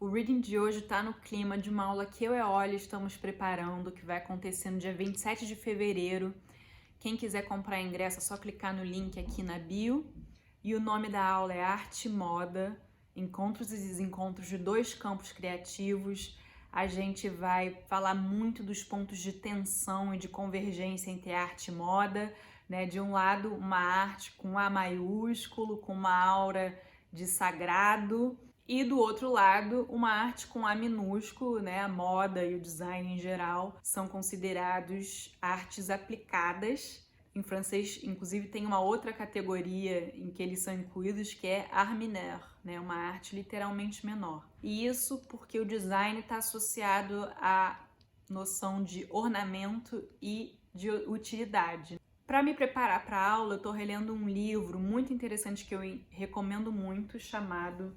O reading de hoje está no clima de uma aula que eu e a Olha estamos preparando, que vai acontecer no dia 27 de fevereiro. Quem quiser comprar ingresso é só clicar no link aqui na bio. E o nome da aula é Arte e Moda, Encontros e Desencontros de dois campos criativos. A gente vai falar muito dos pontos de tensão e de convergência entre arte e moda, né? De um lado, uma arte com A maiúsculo, com uma aura de sagrado, e do outro lado, uma arte com A minúsculo, né? A moda e o design em geral são considerados artes aplicadas. Em francês, inclusive, tem uma outra categoria em que eles são incluídos, que é art mineur, né? Uma arte literalmente menor. E isso porque o design está associado à noção de ornamento e de utilidade. Para me preparar para a aula, eu estou relendo um livro muito interessante que eu recomendo muito, chamado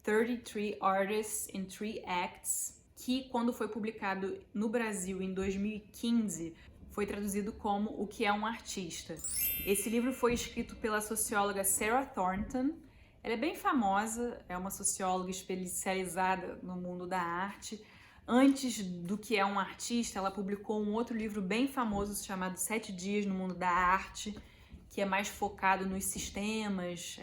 33 Artists in 3 Acts, que quando foi publicado no Brasil em 2015, foi traduzido como O que é um artista. Esse livro foi escrito pela socióloga Sarah Thornton. Ela é bem famosa, é uma socióloga especializada no mundo da arte. Antes do que é um artista, ela publicou um outro livro bem famoso chamado 7 Dias no Mundo da Arte, que é mais focado nos sistemas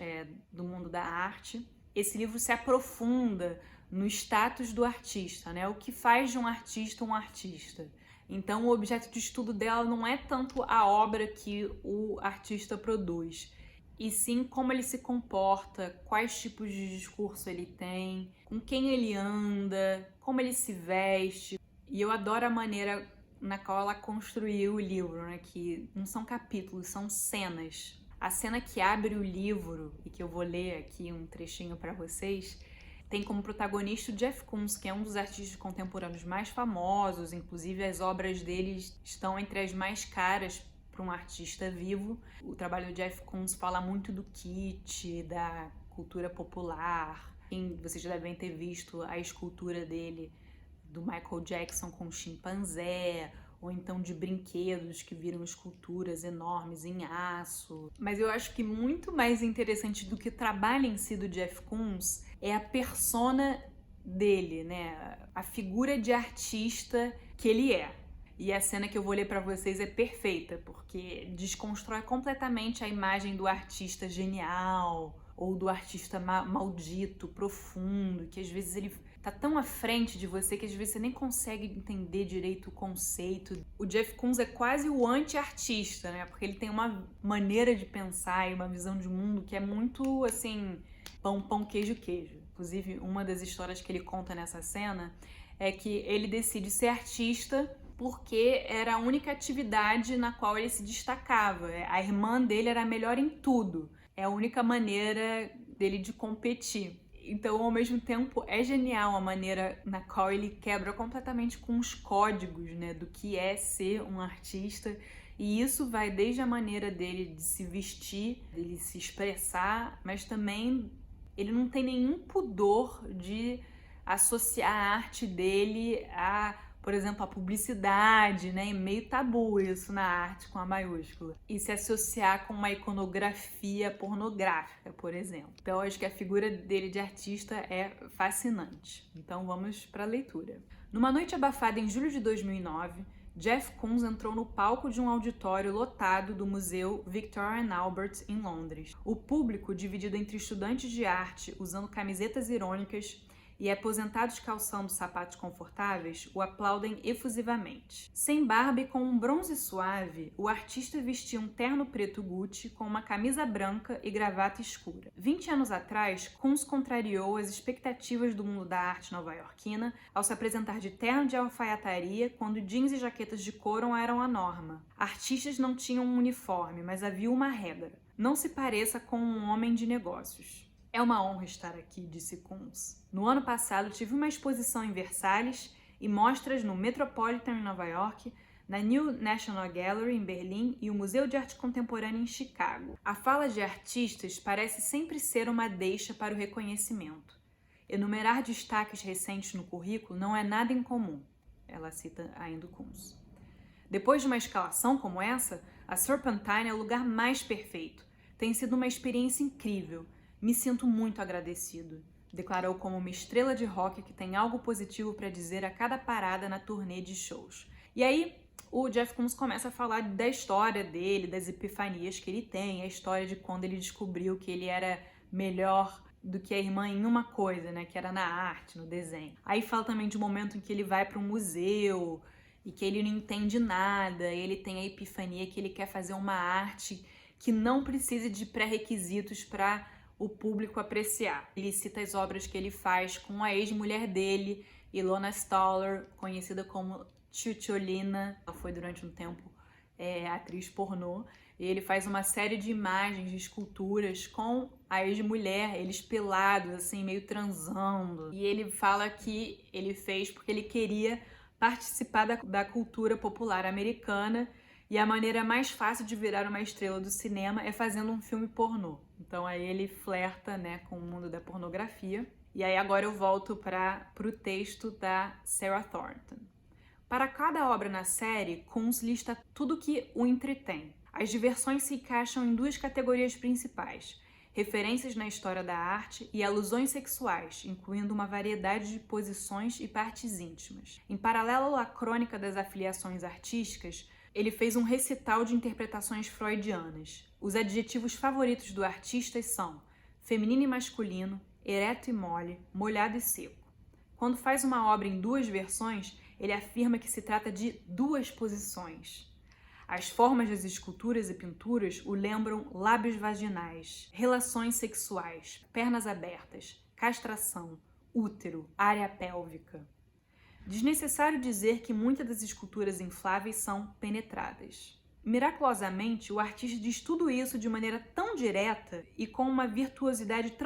do mundo da arte. Esse livro se aprofunda no status do artista, né? O que faz de um artista. Então, o objeto de estudo dela não é tanto a obra que o artista produz, e sim como ele se comporta, quais tipos de discurso ele tem, com quem ele anda, como ele se veste. E eu adoro a maneira na qual ela construiu o livro, né? Que não são capítulos, são cenas. A cena que abre o livro, e que eu vou ler aqui um trechinho para vocês, tem como protagonista o Jeff Koons, que é um dos artistas contemporâneos mais famosos. Inclusive, as obras dele estão entre as mais caras para um artista vivo. O trabalho do Jeff Koons fala muito do kitsch, da cultura popular. Vocês já devem ter visto a escultura dele, do Michael Jackson com chimpanzé, ou então de brinquedos que viram esculturas enormes em aço. Mas eu acho que muito mais interessante do que o trabalho em si do Jeff Koons é a persona dele, né? A figura de artista que ele é. E a cena que eu vou ler para vocês é perfeita, porque desconstrói completamente a imagem do artista genial ou do artista maldito, profundo, que às vezes ele tá tão à frente de você que às vezes você nem consegue entender direito o conceito. O Jeff Koons é quase o anti-artista, né? Porque ele tem uma maneira de pensar e uma visão de mundo que é muito, assim, pão, pão, queijo, queijo. Inclusive, uma das histórias que ele conta nessa cena é que ele decide ser artista porque era a única atividade na qual ele se destacava. A irmã dele era melhor em tudo. É a única maneira dele de competir. Então, ao mesmo tempo, é genial a maneira na qual ele quebra completamente com os códigos, né, do que é ser um artista. E isso vai desde a maneira dele de se vestir, dele se expressar, mas também ele não tem nenhum pudor de associar a arte dele a, por exemplo, a publicidade, né? É meio tabu isso na arte com A maiúscula. E se associar com uma iconografia pornográfica, por exemplo. Então, eu acho que a figura dele de artista é fascinante. Então, vamos para a leitura. Numa noite abafada em julho de 2009, Jeff Koons entrou no palco de um auditório lotado do Museu Victoria and Albert, em Londres. O público, dividido entre estudantes de arte usando camisetas irônicas e aposentados calçando sapatos confortáveis, o aplaudem efusivamente. Sem barba e com um bronze suave, o artista vestia um terno preto Gucci com uma camisa branca e gravata escura. 20 anos atrás, Koons contrariou as expectativas do mundo da arte nova-iorquina ao se apresentar de terno de alfaiataria quando jeans e jaquetas de couro eram a norma. Artistas não tinham um uniforme, mas havia uma regra: não se pareça com um homem de negócios. É uma honra estar aqui, disse Koons. No ano passado, tive uma exposição em Versalhes e mostras no Metropolitan em Nova York, na New National Gallery em Berlim e o Museu de Arte Contemporânea em Chicago. A fala de artistas parece sempre ser uma deixa para o reconhecimento. Enumerar destaques recentes no currículo não é nada incomum, ela cita ainda Koons. Depois de uma escalação como essa, a Serpentine é o lugar mais perfeito. Tem sido uma experiência incrível. Me sinto muito agradecido. Declarou como uma estrela de rock que tem algo positivo para dizer a cada parada na turnê de shows. E aí, o Jeff Koons começa a falar da história dele, das epifanias que ele tem, a história de quando ele descobriu que ele era melhor do que a irmã em uma coisa, né, que era na arte, no desenho. Aí fala também de um momento em que ele vai para um museu e que ele não entende nada, ele tem a epifania que ele quer fazer uma arte que não precise de pré-requisitos para o público apreciar. Ele cita as obras que ele faz com a ex-mulher dele, Ilona Staller, conhecida como Tchutcholina. Ela foi durante um tempo atriz pornô. E ele faz uma série de imagens, de esculturas com a ex-mulher, eles pelados, assim, meio transando. E ele fala que ele fez porque ele queria participar da cultura popular americana e a maneira mais fácil de virar uma estrela do cinema é fazendo um filme pornô. Então aí ele flerta, né, com o mundo da pornografia. E aí agora eu volto para o texto da Sarah Thornton. Para cada obra na série, Koons lista tudo que o entretém. As diversões se encaixam em duas categorias principais: referências na história da arte e alusões sexuais, incluindo uma variedade de posições e partes íntimas. Em paralelo à crônica das afiliações artísticas, ele fez um recital de interpretações freudianas. Os adjetivos favoritos do artista são feminino e masculino, ereto e mole, molhado e seco. Quando faz uma obra em duas versões, ele afirma que se trata de duas posições. As formas das esculturas e pinturas o lembram lábios vaginais, relações sexuais, pernas abertas, castração, útero, área pélvica. Desnecessário dizer que muitas das esculturas infláveis são penetradas. Miraculosamente, o artista diz tudo isso de maneira tão direta e com uma virtuosidade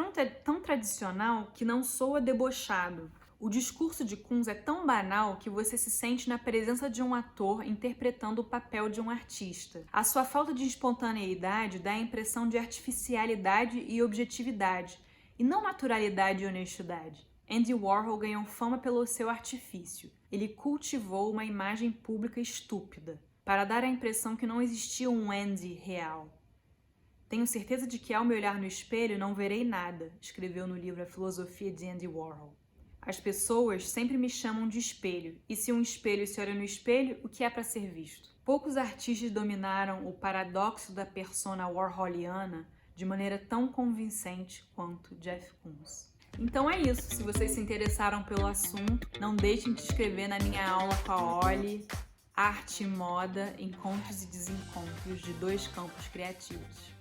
tão tradicional que não soa debochado. O discurso de Koons é tão banal que você se sente na presença de um ator interpretando o papel de um artista. A sua falta de espontaneidade dá a impressão de artificialidade e objetividade, e não naturalidade e honestidade. Andy Warhol ganhou fama pelo seu artifício. Ele cultivou uma imagem pública estúpida, para dar a impressão que não existia um Andy real. Tenho certeza de que ao me olhar no espelho não verei nada, escreveu no livro A Filosofia de Andy Warhol. As pessoas sempre me chamam de espelho, e se um espelho se olha no espelho, o que é para ser visto? Poucos artistas dominaram o paradoxo da persona warholiana de maneira tão convincente quanto Jeff Koons. Então é isso, se vocês se interessaram pelo assunto, não deixem de se inscrever na minha aula com a Oli, Arte e Moda, Encontros e Desencontros de dois campos criativos.